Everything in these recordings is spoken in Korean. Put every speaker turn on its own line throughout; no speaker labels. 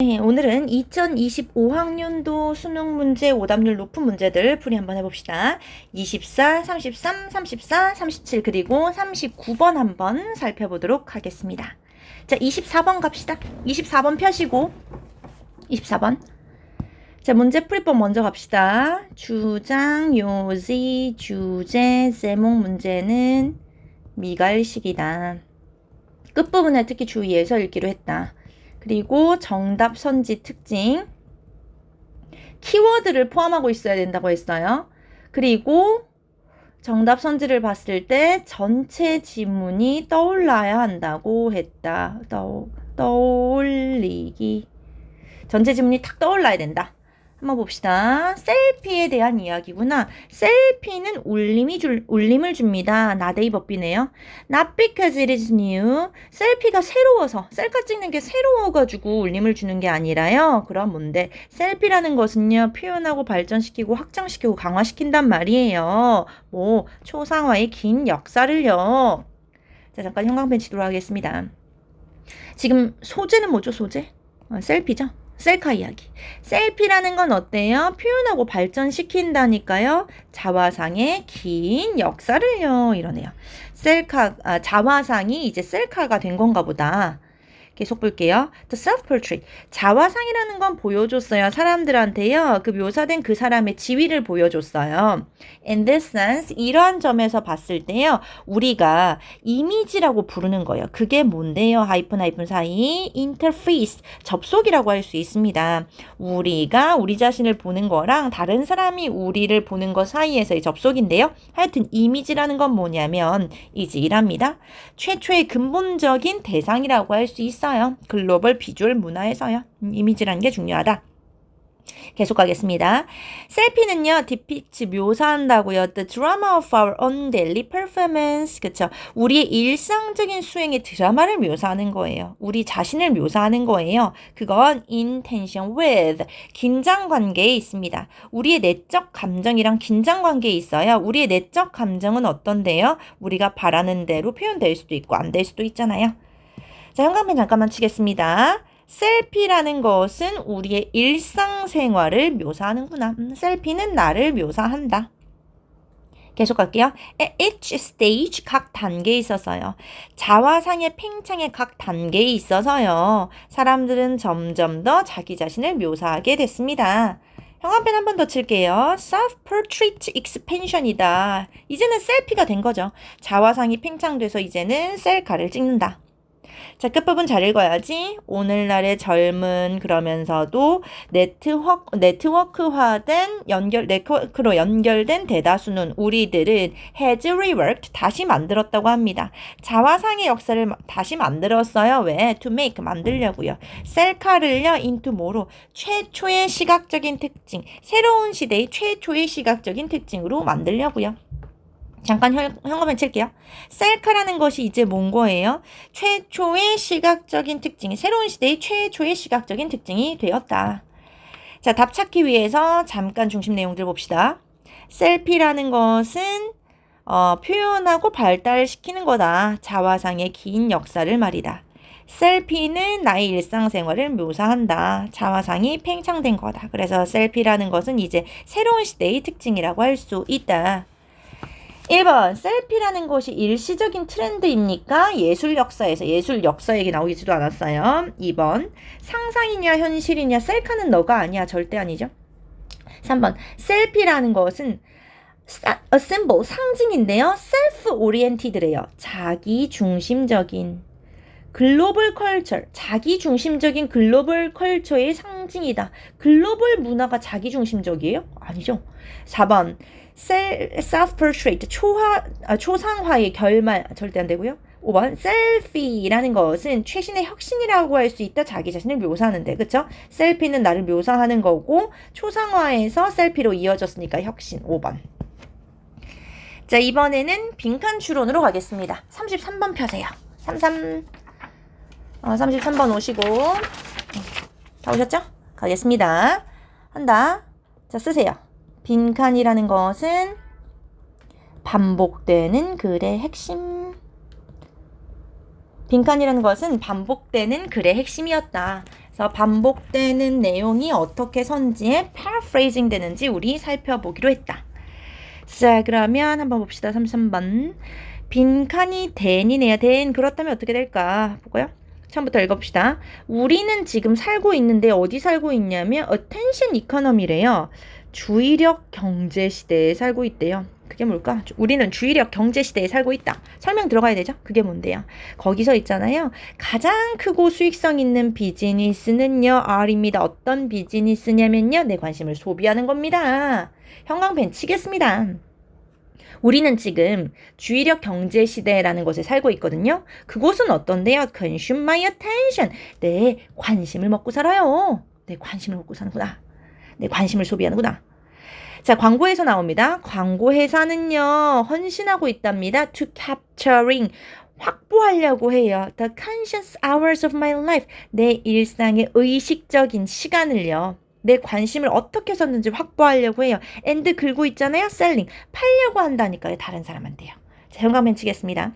네, 오늘은 2025학년도 수능 문제 오답률 높은 문제들 풀이 한번 해봅시다. 24, 33, 34, 37 그리고 39번 한번 살펴보도록 하겠습니다. 자, 24번 갑시다. 24번 펴시고 24번. 자, 문제 풀이법 먼저 갑시다. 주장, 요지, 주제, 제목 문제는 미갈식이다. 끝부분에 특히 주의해서 읽기로 했다. 그리고 정답 선지 특징, 키워드를 포함하고 있어야 된다고 했어요. 그리고 정답 선지를 봤을 때 전체 지문이 떠올라야 한다고 했다. 떠올리기. 전체 지문이 탁 떠올라야 된다. 한번 봅시다. 셀피에 대한 이야기구나. 셀피는 울림을 줍니다. 나데이 법비네요. Not because it is new. 셀피가 새로워서, 셀카 찍는 게 새로워가지고 울림을 주는 게 아니라요. 그럼 뭔데? 셀피라는 것은요, 표현하고 발전시키고 확장시키고 강화시킨단 말이에요. 뭐, 초상화의 긴 역사를요. 자, 잠깐 형광펜 치도록 하겠습니다. 지금 소재는 뭐죠, 소재? 셀피죠? 셀카 이야기. 셀피라는 건 어때요? 표현하고 발전시킨다니까요. 자화상의 긴 역사를요. 이러네요. 자화상이 이제 셀카가 된 건가 보다. 계속 볼게요. The self-portrait. 자화상이라는 건 보여줬어요. 사람들한테요. 그 묘사된 그 사람의 지위를 보여줬어요. In this sense, 이러한 점에서 봤을 때요. 우리가 이미지라고 부르는 거예요. 그게 뭔데요? 하이픈 사이. interface. 접속이라고 할 수 있습니다. 우리가 우리 자신을 보는 거랑 다른 사람이 우리를 보는 것 사이에서의 접속인데요. 하여튼 이미지라는 건 뭐냐면 이지랍니다. 최초의 근본적인 대상이라고 할 수 있어요. 글로벌 비주얼 문화에서요. 이미지라는 게 중요하다. 계속 가겠습니다. 셀피는요, depicts 묘사한다고요. The drama of our own daily performance. 그쵸? 우리의 일상적인 수행의 드라마를 묘사하는 거예요. 우리 자신을 묘사하는 거예요. 그건 in tension with 긴장 관계에 있습니다. 우리의 내적 감정이랑 긴장 관계에 있어요. 우리의 내적 감정은 어떤데요? 우리가 바라는 대로 표현될 수도 있고 안 될 수도 있잖아요. 자, 형광펜 잠깐만 치겠습니다. 셀피라는 것은 우리의 일상생활을 묘사하는구나. 셀피는 나를 묘사한다. 계속 갈게요. At each stage, 각 단계에 있어서요. 자화상의 팽창의 각 단계에 있어서요. 사람들은 점점 더 자기 자신을 묘사하게 됐습니다. 형광펜 한 번 더 칠게요. Self-portrait expansion이다. 이제는 셀피가 된 거죠. 자화상이 팽창돼서 이제는 셀카를 찍는다. 자, 끝부분 잘 읽어야지. 오늘날의 젊은 그러면서도 네트워크로 연결된 대다수는 우리들은 has reworked 다시 만들었다고 합니다. 자화상의 역사를 다시 만들었어요. 왜? To make 만들려고요. 셀카를요 into 뭐로? 최초의 시각적인 특징, 새로운 시대의 최초의 시각적인 특징으로 만들려고요. 잠깐 형광펜 칠게요. 셀카라는 것이 이제 뭔 거예요? 최초의 시각적인 특징이 새로운 시대의 최초의 시각적인 특징이 되었다. 자, 답 찾기 위해서 잠깐 중심 내용들 봅시다. 셀피라는 것은 표현하고 발달시키는 거다. 자화상의 긴 역사를 말이다. 셀피는 나의 일상생활을 묘사한다. 자화상이 팽창된 거다. 그래서 셀피라는 것은 이제 새로운 시대의 특징이라고 할 수 있다. 1번, 셀피라는 것이 일시적인 트렌드입니까? 예술 역사 얘기 나오지도 않았어요. 2번, 상상이냐 현실이냐? 셀카는 너가 아니야. 절대 아니죠. 3번, 셀피라는 것은 a symbol, 상징인데요. self-oriented래요. 자기중심적인 글로벌 컬처, 자기중심적인 글로벌 컬처의 상징이다. 글로벌 문화가 자기중심적이에요? 아니죠. 4번, self-portrait, 초상화의 결말, 절대 안 되고요. 5번, 셀피라는 것은 최신의 혁신이라고 할 수 있다. 자기 자신을 묘사하는데, 그쵸? 셀피는 나를 묘사하는 거고, 초상화에서 셀피로 이어졌으니까 혁신. 5번. 자, 이번에는 빈칸 추론으로 가겠습니다. 33번 펴세요. 33번 오시고. 다 오셨죠? 가겠습니다. 한다. 자, 쓰세요. 빈칸이라는 것은 반복되는 글의 핵심. 빈칸이라는 것은 반복되는 글의 핵심이었다. 그래서 반복되는 내용이 어떻게 선지에 paraphrasing 되는지 우리 살펴보기로 했다. 자, 그러면 한번 봅시다. 33번. 빈칸이 then이네요. then 그렇다면 어떻게 될까? 볼까요? 처음부터 읽어봅시다. 우리는 지금 살고 있는데 어디 살고 있냐면 attention economy래요. 주의력 경제 시대에 살고 있대요. 그게 뭘까? 우리는 주의력 경제 시대에 살고 있다. 설명 들어가야 되죠? 그게 뭔데요? 거기서 있잖아요. 가장 크고 수익성 있는 비즈니스는요. R입니다. 어떤 비즈니스냐면요. 내 관심을 소비하는 겁니다. 형광펜 치겠습니다. 우리는 지금 주의력 경제 시대라는 곳에 살고 있거든요. 그곳은 어떤데요? Consume my attention. 내 관심을 먹고 살아요. 내 관심을 먹고 사는구나. 내 관심을 소비하는구나. 자, 광고에서 나옵니다. 광고 회사는요, 헌신하고 있답니다. To capturing, 확보하려고 해요. The conscious hours of my life, 내 일상의 의식적인 시간을요. 내 관심을 어떻게 썼는지 확보하려고 해요. and 긁고 있잖아요. selling, 팔려고 한다니까요. 다른 사람한테요. 자, 현관맨 치겠습니다.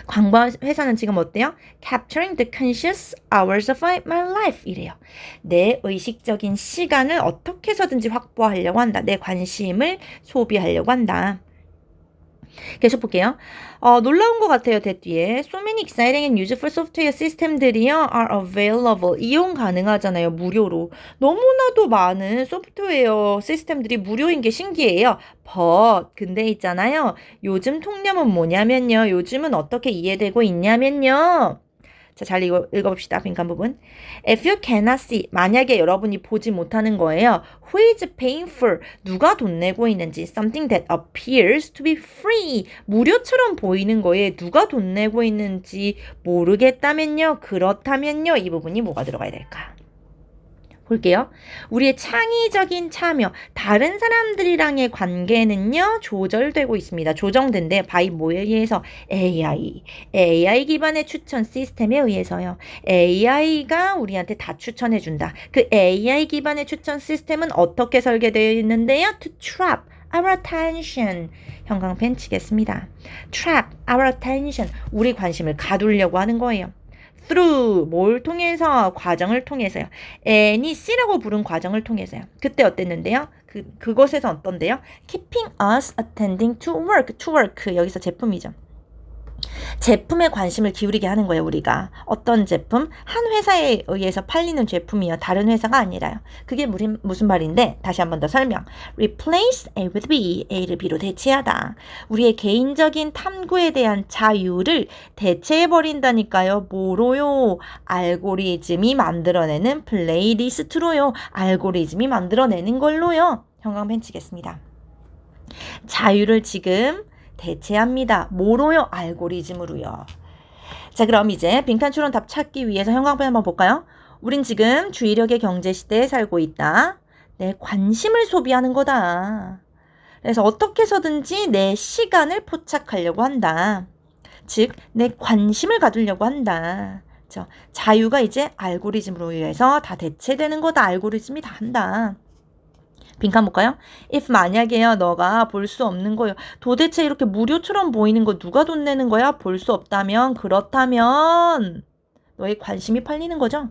광고 회사는 지금 어때요? Capturing the conscious hours of my life 이래요. 내 의식적인 시간을 어떻게 해서든지 확보하려고 한다. 내 관심을 소비하려고 한다. 계속 볼게요. 놀라운 것 같아요. 대 뒤에 So many exciting and useful software 시스템들이요 are available. 이용 가능하잖아요. 무료로. 너무나도 많은 소프트웨어 시스템들이 무료인 게 신기해요. But 근데 있잖아요. 요즘 통념은 뭐냐면요. 요즘은 어떻게 이해되고 있냐면요. 자, 잘 읽어봅시다. 빈칸 부분. If you cannot see, 만약에 여러분이 보지 못하는 거예요. Who is paying for? 누가 돈 내고 있는지. Something that appears to be free. 무료처럼 보이는 거에 누가 돈 내고 있는지 모르겠다면요. 그렇다면요. 이 부분이 뭐가 들어가야 될까? 볼게요. 우리의 창의적인 참여, 다른 사람들이랑의 관계는요, 조절되고 있습니다. 조정된대. by 뭐에 의해서? AI 기반의 추천 시스템에 의해서요. AI가 우리한테 다 추천해준다. 그 AI 기반의 추천 시스템은 어떻게 설계되어 있는데요? To trap our attention. 형광펜 치겠습니다. Trap our attention. 우리 관심을 가두려고 하는 거예요. through 뭘 통해서? 과정을 통해서요. N이 C라고 부른 과정을 통해서요. 그때 어땠는데요? 그것에서 어떤데요? Keeping us attending to work. 여기서 제품이죠. 제품에 관심을 기울이게 하는 거예요, 우리가. 어떤 제품? 한 회사에 의해서 팔리는 제품이요. 다른 회사가 아니라요. 그게 무슨 말인데? 다시 한 번 더 설명. Replace A with B. A를 B로 대체하다. 우리의 개인적인 탐구에 대한 자유를 대체해버린다니까요. 뭐로요? 알고리즘이 만들어내는 플레이리스트로요. 알고리즘이 만들어내는 걸로요. 형광펜 치겠습니다. 자유를 지금 대체합니다. 뭐로요? 알고리즘으로요. 자, 그럼 이제 빈칸 추론 답 찾기 위해서 형광펜 한번 볼까요? 우린 지금 주의력의 경제 시대에 살고 있다. 내 관심을 소비하는 거다. 그래서 어떻게 해서든지 내 시간을 포착하려고 한다. 즉, 내 관심을 가두려고 한다. 그렇죠? 자유가 이제 알고리즘으로 의해서 다 대체되는 거다. 알고리즘이 다 한다. 빈칸 볼까요? if 만약에요. 너가 볼 수 없는 거예요. 도대체 이렇게 무료처럼 보이는 거 누가 돈 내는 거야? 볼 수 없다면 그렇다면 너의 관심이 팔리는 거죠.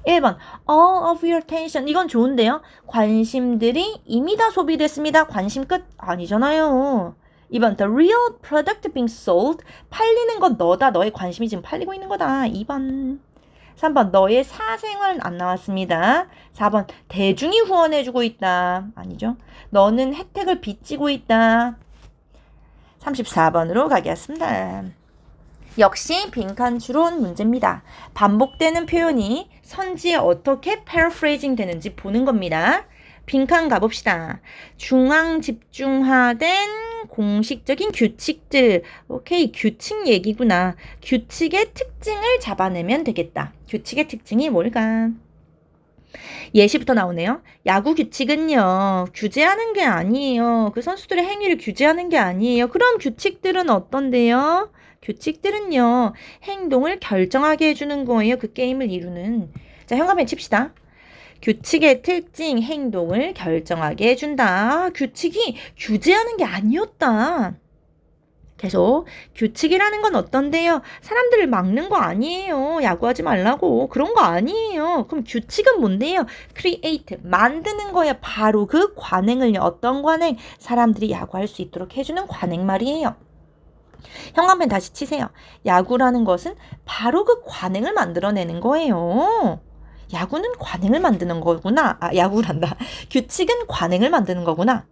1번 all of your attention. 이건 좋은데요. 관심들이 이미 다 소비됐습니다. 관심 끝? 아니잖아요. 2번 the real product being sold. 팔리는 건 너다. 너의 관심이 지금 팔리고 있는 거다. 2번 3번 너의 사생활은 안 나왔습니다. 4번 대중이 후원해주고 있다. 아니죠. 너는 혜택을 빚지고 있다. 34번으로 가겠습니다. 역시 빈칸 추론 문제입니다. 반복되는 표현이 선지에 어떻게 paraphrasing 되는지 보는 겁니다. 빈칸 가봅시다. 중앙 집중화된 공식적인 규칙들. 오케이, 규칙 얘기구나. 규칙의 특징을 잡아내면 되겠다. 규칙의 특징이 뭘까? 예시부터 나오네요. 야구 규칙은요, 규제하는 게 아니에요. 그 선수들의 행위를 규제하는 게 아니에요. 그럼 규칙들은 어떤데요? 규칙들은요, 행동을 결정하게 해주는 거예요. 그 게임을 이루는. 자, 현관펜 칩시다. 규칙의 특징, 행동을 결정하게 해준다. 규칙이 규제하는 게 아니었다. 계속 규칙이라는 건 어떤데요? 사람들을 막는 거 아니에요. 야구하지 말라고. 그런 거 아니에요. 그럼 규칙은 뭔데요? create, 만드는 거예요. 바로 그 관행을요. 어떤 관행? 사람들이 야구할 수 있도록 해주는 관행 말이에요. 형광펜 다시 치세요. 야구라는 것은 바로 그 관행을 만들어내는 거예요. 야구는 관행을 만드는 거구나. 야구란다. 규칙은 관행을 만드는 거구나.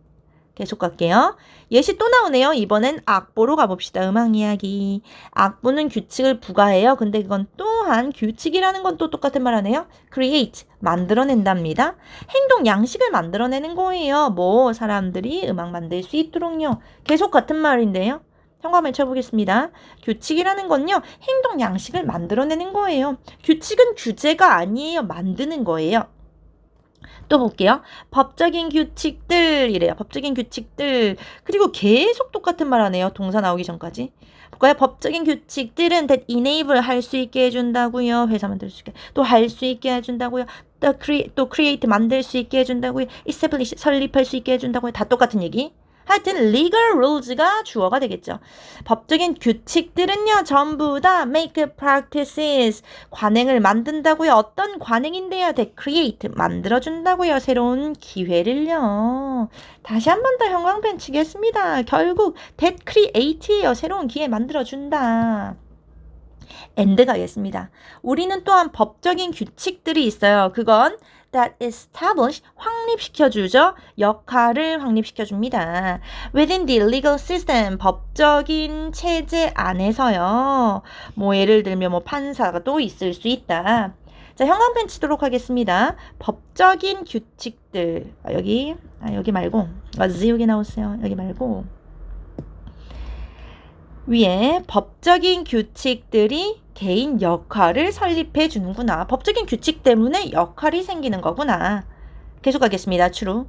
계속 갈게요. 예시 또 나오네요. 이번엔 악보로 가봅시다. 음악 이야기. 악보는 규칙을 부과해요. 근데 그건 또한 규칙이라는 건 또 똑같은 말 하네요. create, 만들어낸답니다. 행동 양식을 만들어내는 거예요. 뭐 사람들이 음악 만들 수 있도록요. 계속 같은 말인데요. 현관을 쳐보겠습니다. 규칙이라는 건요. 행동 양식을 만들어내는 거예요. 규칙은 규제가 아니에요. 만드는 거예요. 또 볼게요. 법적인 규칙들이래요. 법적인 규칙들. 그리고 계속 똑같은 말 하네요. 동사 나오기 전까지. 볼까요? 법적인 규칙들은 that enable 할 수 있게 해준다고요. 회사 만들 수 있게. 또 할 수 있게 해준다고요. 또 create 만들 수 있게 해준다고요. establish 설립할 수 있게 해준다고요. 다 똑같은 얘기. 하여튼 legal rules가 주어가 되겠죠. 법적인 규칙들은요. 전부 다 make practices 관행을 만든다고요. 어떤 관행인데요. that create 만들어준다고요. 새로운 기회를요. 다시 한 번 더 형광펜 치겠습니다. 결국 that create예요. 새로운 기회 만들어준다. and 가겠습니다. 우리는 또한 법적인 규칙들이 있어요. 그건 that establish 확립시켜주죠. 역할을 확립시켜줍니다. within the legal system 법적인 체제 안에서요. 뭐 예를 들면 뭐 판사가 또 있을 수 있다. 자, 형광펜 치도록 하겠습니다. 법적인 규칙들 여기 말고 여기 나오세요. 여기 말고 위에 법적인 규칙들이 개인 역할을 설립해 주는구나. 법적인 규칙 때문에 역할이 생기는 거구나. 계속 가겠습니다. true.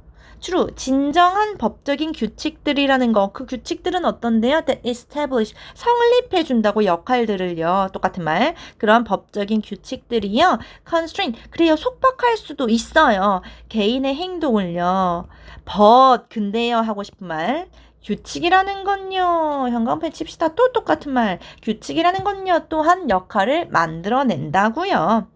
진정한 법적인 규칙들이라는 거. 그 규칙들은 어떤데요? that establish. 설립해 준다고 역할들을요. 똑같은 말. 그런 법적인 규칙들이요. constraint. 그래요. 속박할 수도 있어요. 개인의 행동을요. but 근데요 하고 싶은 말. 규칙이라는 건요. 형광펜 칩시다. 또 똑같은 말. 규칙이라는 건요. 또한 역할을 만들어낸다고요.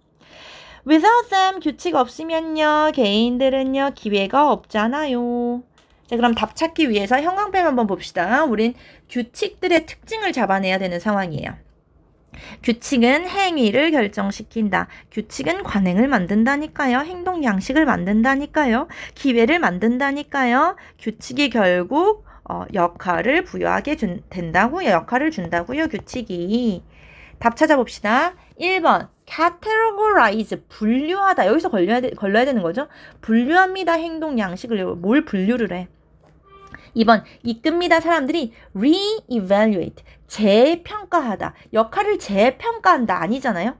Without them 규칙 없으면요. 개인들은요. 기회가 없잖아요. 자, 그럼 답 찾기 위해서 형광펜 한번 봅시다. 우린 규칙들의 특징을 잡아내야 되는 상황이에요. 규칙은 행위를 결정시킨다. 규칙은 관행을 만든다니까요. 행동 양식을 만든다니까요. 기회를 만든다니까요. 규칙이 결국 역할을 부여하게 된다고요. 역할을 준다고요. 규칙이. 답 찾아봅시다. 1번 categorize 분류하다. 여기서 걸려야 되는 거죠. 분류합니다. 행동 양식을. 뭘 분류를 해. 2번 이끕니다. 사람들이 re-evaluate 재평가하다. 역할을 재평가한다. 아니잖아요.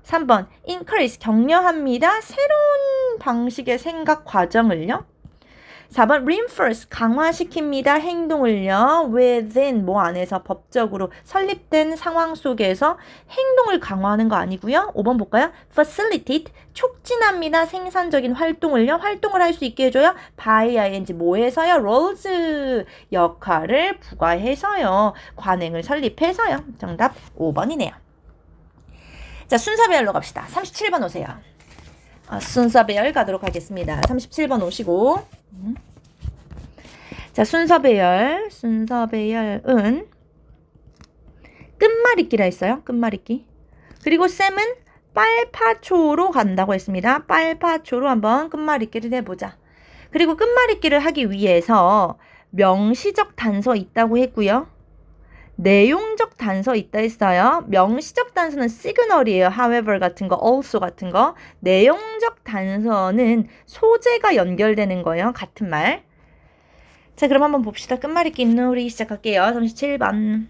3번 encourage 격려합니다. 새로운 방식의 생각 과정을요. 4번 reinforce 강화시킵니다. 행동을요. within 뭐 안에서 법적으로 설립된 상황 속에서 행동을 강화하는 거 아니고요. 5번 볼까요? facilitate 촉진합니다. 생산적인 활동을요. 활동을 할 수 있게 해줘요. by ing 뭐해서요? roles 역할을 부과해서요. 관행을 설립해서요. 정답 5번이네요. 자, 순서별로 갑시다. 37번 오세요. 순서배열 가도록 하겠습니다. 37번 오시고 자, 순서배열은 끝말잇기라 했어요. 끝말잇기. 그리고 쌤은 빨파초로 간다고 했습니다. 빨파초로 한번 끝말잇기를 해보자. 그리고 끝말잇기를 하기 위해서 명시적 단서 있다고 했고요. 내용적 단서 있다 했어요. 명시적 단서는 signal이에요. however 같은 거, also 같은 거. 내용적 단서는 소재가 연결되는 거예요. 같은 말. 자, 그럼 한번 봅시다. 끝말잇기 잇놀이 시작할게요. 37번.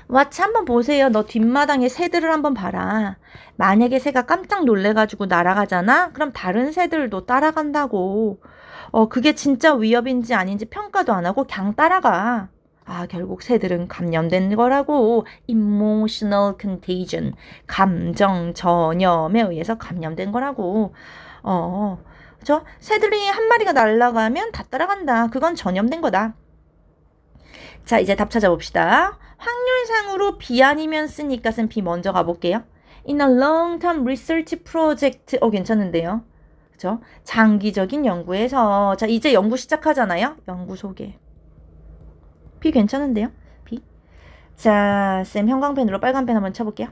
왓츠 한번 보세요. 너 뒷마당에 새들을 한번 봐라. 만약에 새가 깜짝 놀래가지고 날아가잖아? 그럼 다른 새들도 따라간다고. 그게 진짜 위협인지 아닌지 평가도 안 하고 그냥 따라가. 결국 새들은 감염된 거라고. emotional contagion. 감정 전염에 의해서 감염된 거라고. 그죠? 새들이 한 마리가 날아가면 다 따라간다. 그건 전염된 거다. 자, 이제 답 찾아봅시다. 확률상으로 B 아니면 C니까 쌤 B 먼저 가볼게요. In a long-term research project. 괜찮은데요. 그쵸? 장기적인 연구에서. 자, 이제 연구 시작하잖아요. 연구 소개. B 괜찮은데요? B. 자, 쌤 형광펜으로 빨간 펜 한번 쳐볼게요.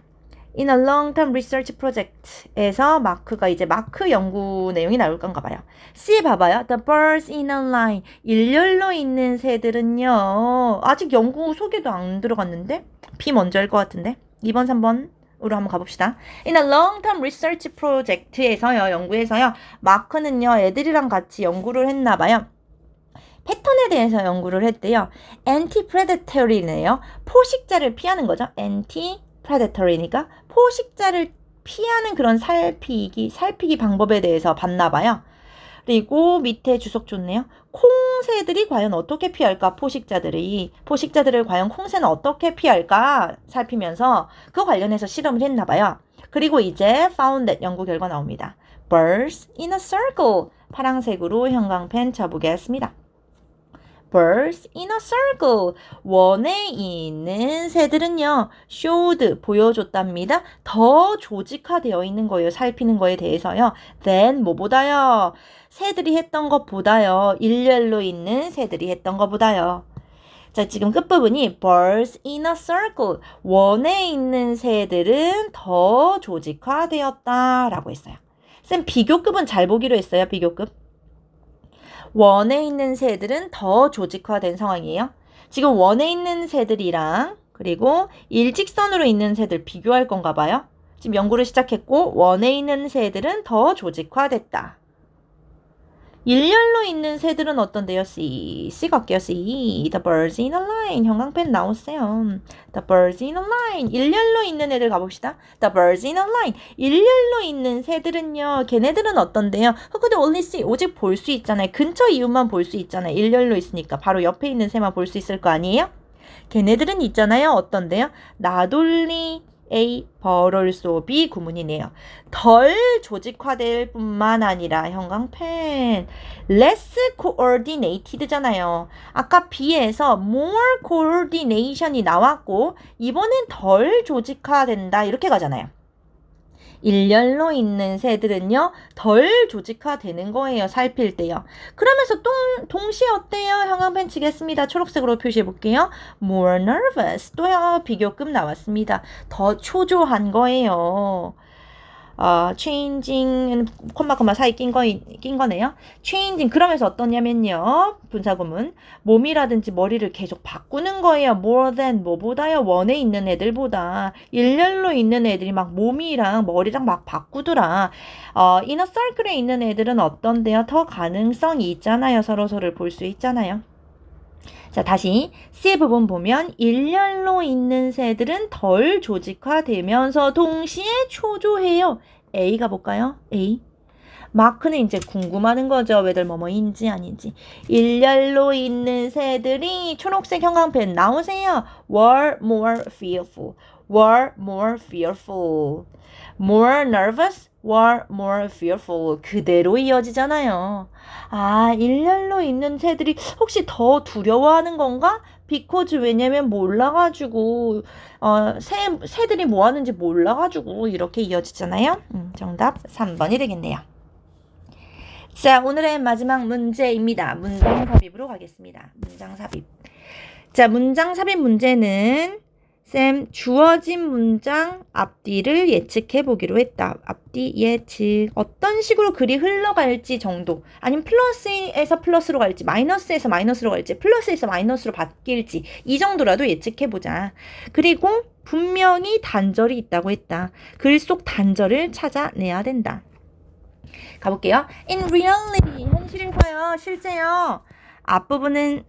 In a long-term research project에서 마크가 이제 마크 연구 내용이 나올 건가 봐요. C 봐봐요. The birds in a line. 일렬로 있는 새들은요. 아직 연구 소개도 안 들어갔는데? B 먼저일 것 같은데? 2번, 3번으로 한번 가봅시다. In a long-term research project에서요. 연구에서요. 마크는요. 애들이랑 같이 연구를 했나 봐요. 패턴에 대해서 연구를 했대요. anti-predatory네요. 포식자를 피하는 거죠. anti-predatory니까 포식자를 피하는 그런 살피기 방법에 대해서 봤나 봐요. 그리고 밑에 주석 좋네요. 콩새들이 과연 어떻게 피할까? 포식자들을 과연 콩새는 어떻게 피할까? 살피면서 그 관련해서 실험을 했나 봐요. 그리고 이제 found that 연구 결과 나옵니다. Birds in a circle. 파란색으로 형광펜 쳐보겠습니다. Birds in a circle. 원에 있는 새들은요. showed, 보여줬답니다. 더 조직화되어 있는 거예요. 살피는 거에 대해서요. than, 뭐보다요. 새들이 했던 것보다요. 일렬로 있는 새들이 했던 것보다요. 자, 지금 끝부분이 birds in a circle. 원에 있는 새들은 더 조직화되었다 라고 했어요. 쌤, 비교급은 잘 보기로 했어요. 비교급. 원에 있는 새들은 더 조직화된 상황이에요. 지금 원에 있는 새들이랑 그리고 일직선으로 있는 새들 비교할 건가 봐요. 지금 연구를 시작했고 원에 있는 새들은 더 조직화됐다. 일렬로 있는 새들은 어떤데요? C 갈게요. C. The birds in a line. 형광펜 나오세요. The birds in a line. 일렬로 있는 애들 가봅시다. The birds in a line. 일렬로 있는 새들은요. 걔네들은 어떤데요? 근데 only see. 오직 볼 수 있잖아요. 근처 이웃만 볼 수 있잖아요. 일렬로 있으니까 바로 옆에 있는 새만 볼 수 있을 거 아니에요? 걔네들은 있잖아요. 어떤데요? 나돌리 A, 벌올소 B 구문이네요. 덜 조직화될 뿐만 아니라 형광펜 less coordinated잖아요. 아까 B에서 more coordination이 나왔고 이번엔 덜 조직화된다 이렇게 가잖아요. 일렬로 있는 새들은요. 덜 조직화되는 거예요. 살필 때요. 그러면서 동시에 어때요? 형광펜 치겠습니다. 초록색으로 표시해 볼게요. More nervous. 또요. 비교급 나왔습니다. 더 초조한 거예요. changing, 콤마 사이 낀 거네요. changing, 그러면서 어떠냐면요. 분사구문. 몸이라든지 머리를 계속 바꾸는 거예요. more than, 뭐보다요. 원에 있는 애들보다. 일렬로 있는 애들이 막 몸이랑 머리랑 막 바꾸더라. in a circle에 있는 애들은 어떤데요? 더 가능성이 있잖아요. 서로를 볼 수 있잖아요. 자, 다시 C 부분 보면 일렬로 있는 새들은 덜 조직화되면서 동시에 초조해요. A 가볼까요? A. 마크는 이제 궁금하는 거죠. 왜들 뭐뭐인지 아닌지. 일렬로 있는 새들이 초록색 형광펜 나오세요. were more fearful. were more fearful. more nervous. were more fearful. 그대로 이어지잖아요. 일렬로 있는 새들이 혹시 더 두려워하는 건가? because 왜냐면 몰라가지고 새들이 뭐 하는지 몰라가지고 이렇게 이어지잖아요. 정답 3번이 되겠네요. 자, 오늘의 마지막 문제입니다. 문장 삽입으로 가겠습니다. 문장 삽입. 자, 문장 삽입 문제는 쌤, 주어진 문장 앞뒤를 예측해 보기로 했다. 앞뒤 예측. 어떤 식으로 글이 흘러갈지 정도. 아니면 플러스에서 플러스로 갈지, 마이너스에서 마이너스로 갈지, 플러스에서 마이너스로 바뀔지. 이 정도라도 예측해 보자. 그리고 분명히 단절이 있다고 했다. 글 속 단절을 찾아내야 된다. 가볼게요. In reality. 현실에서요. 실제요. 앞부분은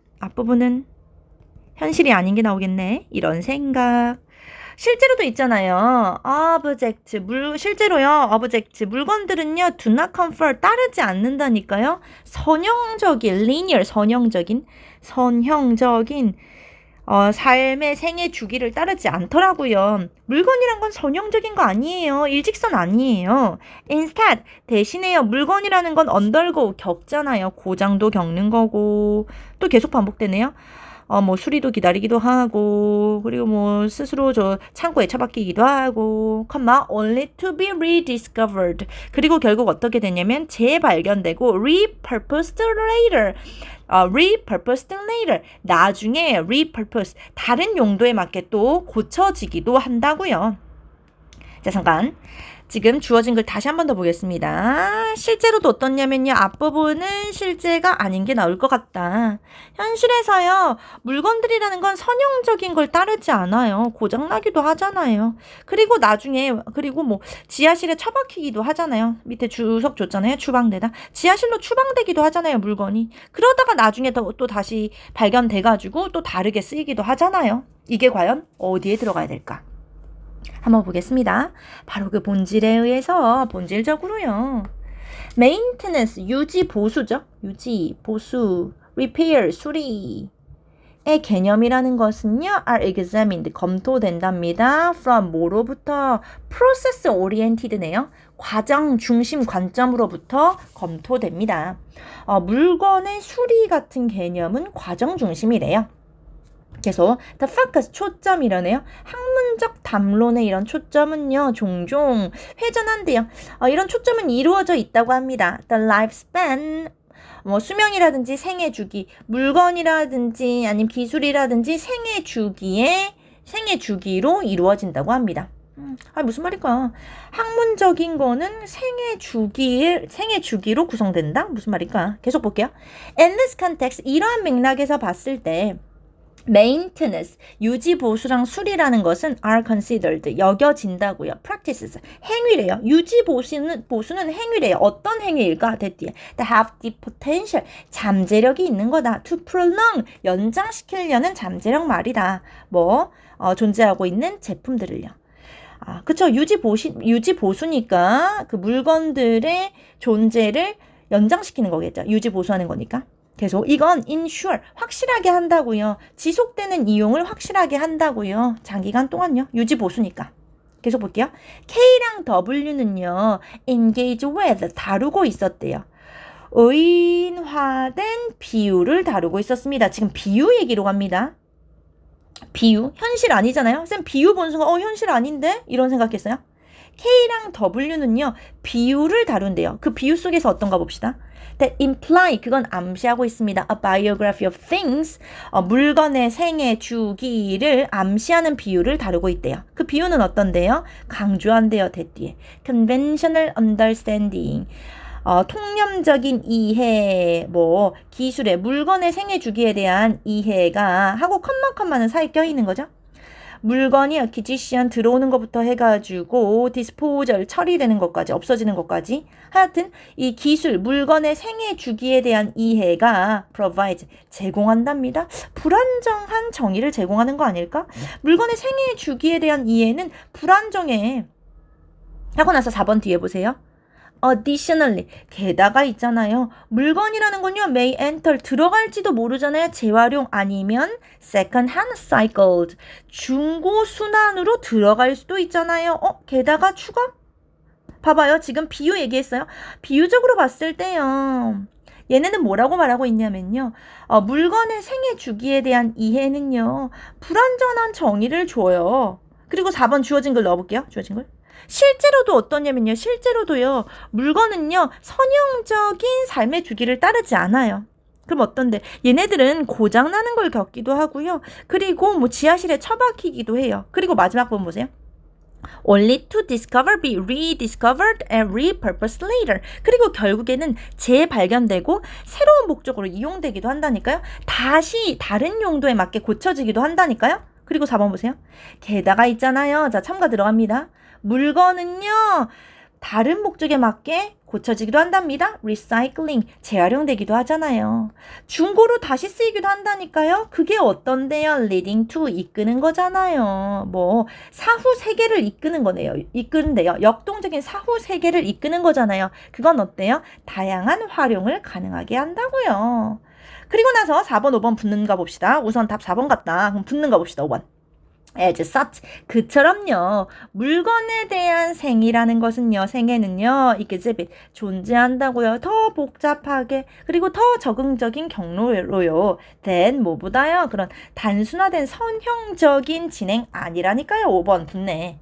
현실이 아닌 게 나오겠네. 이런 생각. 실제로도 있잖아요. object, 실제로요. object, 물건들은요. do not confer, 따르지 않는다니까요. 선형적인, linear, 선형적인 삶의 생애 주기를 따르지 않더라고요. 물건이란 건 선형적인 거 아니에요. 일직선 아니에요. instead, 대신에요. 물건이라는 건 undergo, 겪잖아요. 고장도 겪는 거고. 또 계속 반복되네요. 뭐 수리도 기다리기도 하고 그리고 뭐 스스로 저 창고에 처박히기도 하고 only to be rediscovered 그리고 결국 어떻게 되냐면 재발견되고 repurposed later repurposed later 나중에 repurpose 다른 용도에 맞게 또 고쳐지기도 한다고요. 자 잠깐 지금 주어진 걸 다시 한 번 더 보겠습니다. 실제로도 어떻냐면요. 앞부분은 실제가 아닌 게 나올 것 같다. 현실에서요. 물건들이라는 건 선형적인 걸 따르지 않아요. 고장나기도 하잖아요. 그리고 나중에 그리고 뭐 지하실에 처박히기도 하잖아요. 밑에 주석 줬잖아요. 추방되다. 지하실로 추방되기도 하잖아요. 물건이. 그러다가 나중에 또 다시 발견돼가지고 또 다르게 쓰이기도 하잖아요. 이게 과연 어디에 들어가야 될까? 한번 보겠습니다. 바로 그 본질에 의해서 본질적으로요. maintenance, 유지 보수죠. 유지, 보수, repair, 수리의 개념이라는 것은요. are examined, 검토된답니다. from 뭐로부터? process oriented네요. 과정 중심 관점으로부터 검토됩니다. 물건의 수리 같은 개념은 과정 중심이래요. 계속 the focus 초점이라네요. 학문적 담론의 이런 초점은요 종종 회전한대요. 이런 초점은 이루어져 있다고 합니다. The lifespan 뭐 수명이라든지 생애 주기, 물건이라든지 아니면 기술이라든지 생애 주기로 이루어진다고 합니다. 무슨 말일까? 학문적인 거는 생애 주기로 구성된다? 무슨 말일까? 계속 볼게요. In this context 이러한 맥락에서 봤을 때 maintenance, 유지 보수랑 수리라는 것은 are considered, 여겨진다고요. practices, 행위래요. 유지 보수는 행위래요. 어떤 행위일까? 됐디에. that have the potential, 잠재력이 있는 거다. to prolong, 연장시키려는 잠재력 말이다. 존재하고 있는 제품들을요. 그쵸. 유지 보수니까 그 물건들의 존재를 연장시키는 거겠죠. 유지 보수하는 거니까. 계속 이건 ensure 확실하게 한다고요. 지속되는 이용을 확실하게 한다고요. 장기간 동안요. 유지 보수니까. 계속 볼게요. K랑 W는요. engage with 다루고 있었대요. 의인화된 비유를 다루고 있었습니다. 지금 비유 얘기로 갑니다. 비유? 현실 아니잖아요. 쌤 비유 본 순간 현실 아닌데? 이런 생각했어요. K랑 W는요. 비유를 다룬대요. 그 비유 속에서 어떤가 봅시다. That imply 그건 암시하고 있습니다. A biography of things 물건의 생애 주기를 암시하는 비유를 다루고 있대요. 그 비유는 어떤데요? 강조한대요. 대뒤에 conventional understanding 통념적인 이해 기술의 물건의 생애 주기에 대한 이해가 하고 컴마는 사이에 껴있는 거죠. 물건이 acquisition 들어오는 것부터 해가지고 disposal 처리되는 것까지 없어지는 것까지 하여튼 이 기술 물건의 생애 주기에 대한 이해가 provide 제공한답니다. 불안정한 정의를 제공하는 거 아닐까? 물건의 생애 주기에 대한 이해는 불안정해. 하고 나서 4번 뒤에 보세요. Additionally, 게다가 있잖아요. 물건이라는 건요, may enter, 들어갈지도 모르잖아요. 재활용 아니면 second hand cycled, 중고 순환으로 들어갈 수도 있잖아요. 게다가 추가? 봐봐요. 지금 비유 얘기했어요. 비유적으로 봤을 때요. 얘네는 뭐라고 말하고 있냐면요. 물건의 생애 주기에 대한 이해는요. 불완전한 정의를 줘요. 그리고 4번 주어진 걸 넣어볼게요. 주어진 걸. 실제로도 어떠냐면요. 실제로도요. 물건은요. 선형적인 삶의 주기를 따르지 않아요. 그럼 어떤데? 얘네들은 고장나는 걸 겪기도 하고요. 그리고 지하실에 처박히기도 해요. 그리고 마지막 번 보세요. Only to discover, be rediscovered and repurposed later. 그리고 결국에는 재발견되고 새로운 목적으로 이용되기도 한다니까요. 다시 다른 용도에 맞게 고쳐지기도 한다니까요. 그리고 4번 보세요. 게다가 있잖아요. 자, 첨가 들어갑니다. 물건은요. 다른 목적에 맞게 고쳐지기도 한답니다. 리사이클링, 재활용되기도 하잖아요. 중고로 다시 쓰이기도 한다니까요. 그게 어떤데요? leading to, 이끄는 거잖아요. 사후 세계를 이끄는 거네요. 이끄는데요. 역동적인 사후 세계를 이끄는 거잖아요. 그건 어때요? 다양한 활용을 가능하게 한다고요. 그리고 나서 4번, 5번 붙는가 봅시다. 우선 답 4번 같다. 그럼 붙는가 봅시다. 5번. as such. 그처럼요. 물건에 대한 생이라는 것은요. 생애는요. exhibit. 존재한다고요. 더 복잡하게 그리고 더 적응적인 경로로요. than 뭐보다요. 그런 단순화된 선형적인 진행 아니라니까요. 5번 붙네.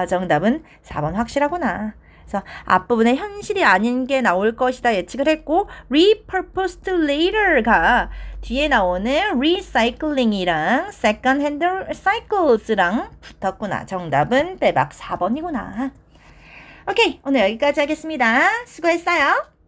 정답은 4번 확실하구나. 그래서 앞부분에 현실이 아닌 게 나올 것이다 예측을 했고 repurposed later가 뒤에 나오는 recycling이랑 second hand cycles랑 붙었구나. 정답은 빼박 4번이구나. 오케이, 오늘 여기까지 하겠습니다. 수고했어요.